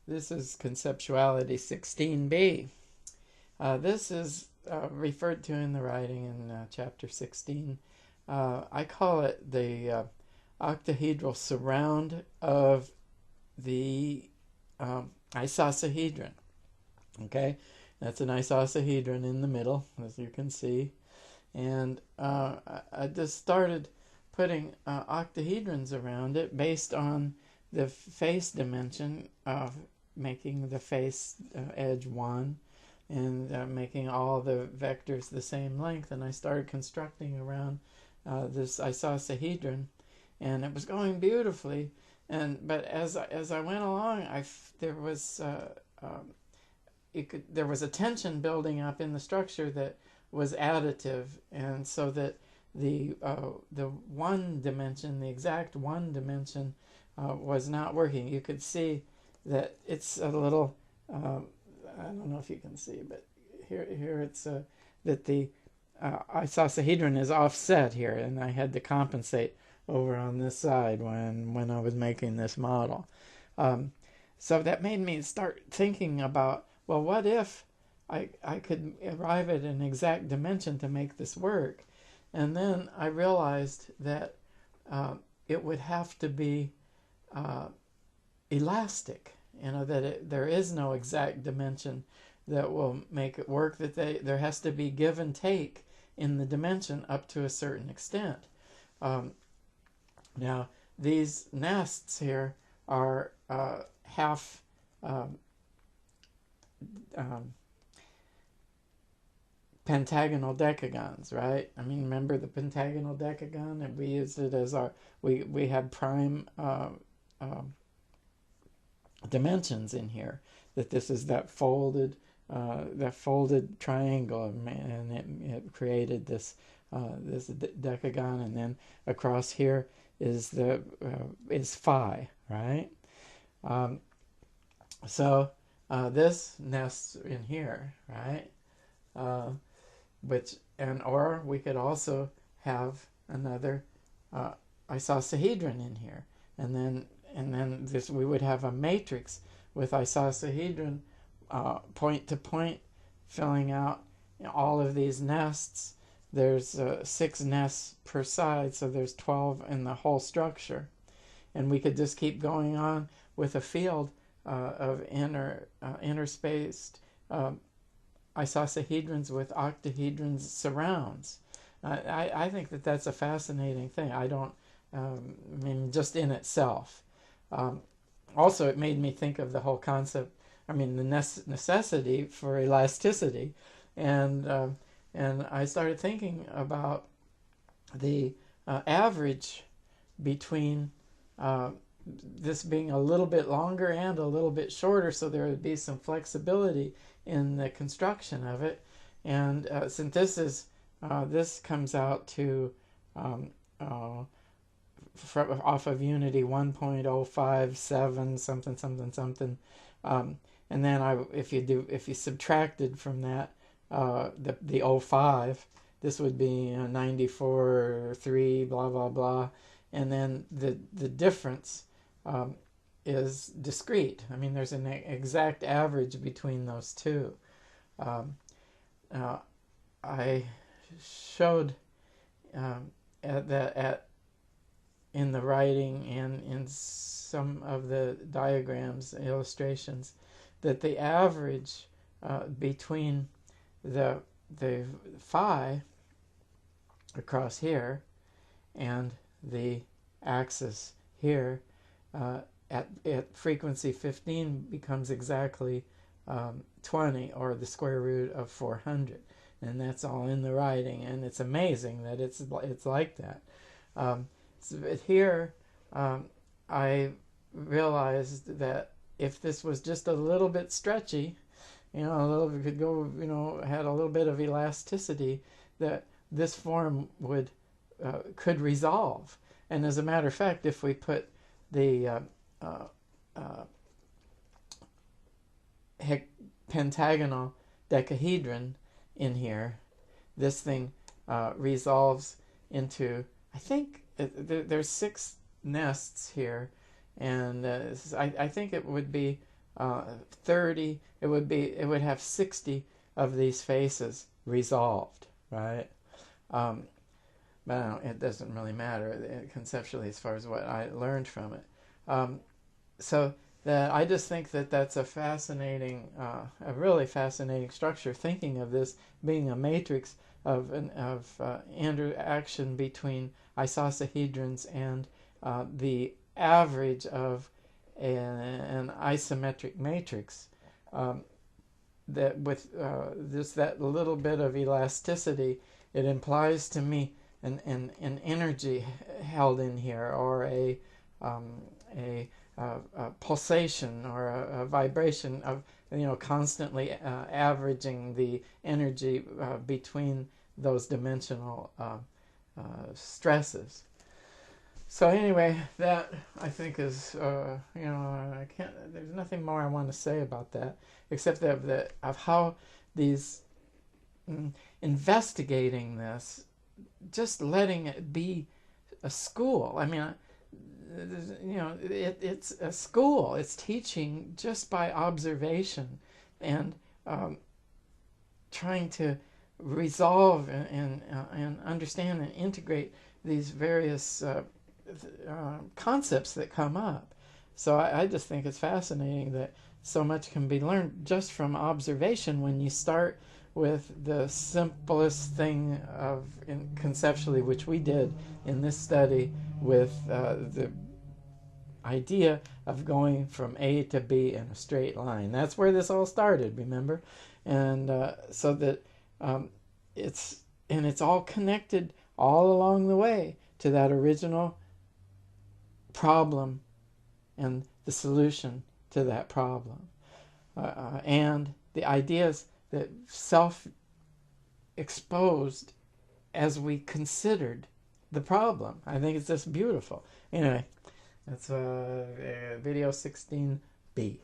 This is conceptuality16b. This is referred to in the writing in chapter 16. I call it the octahedral surround of the isosahedron. Okay, that's an isosahedron in the middle, as you can see. And I just started putting octahedrons around it based on the face dimension of making the face edge 1 and making all the vectors the same length. And I started constructing around this isosahedron, and it was going beautifully. But as I went along, there was a tension building up in the structure that was additive, and so that the one dimension, the exact one dimension, was not working. You could see that it's a little, I don't know if you can see, but here it's that the isosahedron is offset here, and I had to compensate over on this side when I was making this model. So that made me start thinking about, well, what if I could arrive at an exact dimension to make this work? And then I realized that it would have to be elastic, that there is no exact dimension that will make it work, that there has to be give and take in the dimension up to a certain extent. Now, these nests here are half pentagonal decagons, right? I mean, remember the pentagonal decagon? And we used it as we had prime dimensions in here. That this is that folded triangle, and it created this decagon, and then across here is phi, right? So this nests in here, right? Or we could also have another isosahedron in here, and then we would have a matrix with isosahedron point to point filling out all of these nests. There's 6 nests per side, so there's 12 in the whole structure, and we could just keep going on with a field of interspaced isosahedrons with octahedrons surrounds. I think that that's a fascinating thing. I mean, just in itself. Also, it made me think of the whole concept, the necessity for elasticity, and I started thinking about the average between this being a little bit longer and a little bit shorter, so there would be some flexibility in the construction of it. And since this comes out to off of Unity 1.057 something, and then if you subtracted from that the 05, this would be 94.3 blah blah blah, and then the difference is discrete. I mean, there's an exact average between those two. I showed in the writing and in some of the diagrams, illustrations, that the average between the phi across here and the axis here at frequency 15 becomes exactly 20, or the square root of 400, and that's all in the writing, and it's amazing that it's like that. But here I realized that if this was just a little bit stretchy, a little bit could go, had a little bit of elasticity, that this form could resolve. And as a matter of fact, if we put the pentagonal decahedron in here, this thing resolves into, I think there's 6 nests here, and I think it would be 30, it would have 60 of these faces resolved, right? But it doesn't really matter conceptually as far as what I learned from it. So that I just think that that's a fascinating, a really fascinating structure. Thinking of this being a matrix of interaction between isosahedrons and the average of an isometric matrix. That with just that little bit of elasticity, it implies to me an energy held in here, or a pulsation, or a vibration of, constantly averaging the energy between those dimensional stresses. So anyway, that I think is, I can't. There's nothing more I want to say about that, except that of how these investigating this, just letting it be a school. I mean, it's a school. It's teaching just by observation, and trying to resolve and understand and integrate these various concepts that come up. So I just think it's fascinating that so much can be learned just from observation when you start with the simplest thing conceptually, which we did in this study, with the idea of going from A to B in a straight line. That's where this all started, remember? And so that it's all connected all along the way to that original problem and the solution to that problem. And the ideas that self-exposed as we considered the problem. I think it's just beautiful. Anyway, that's video 16b.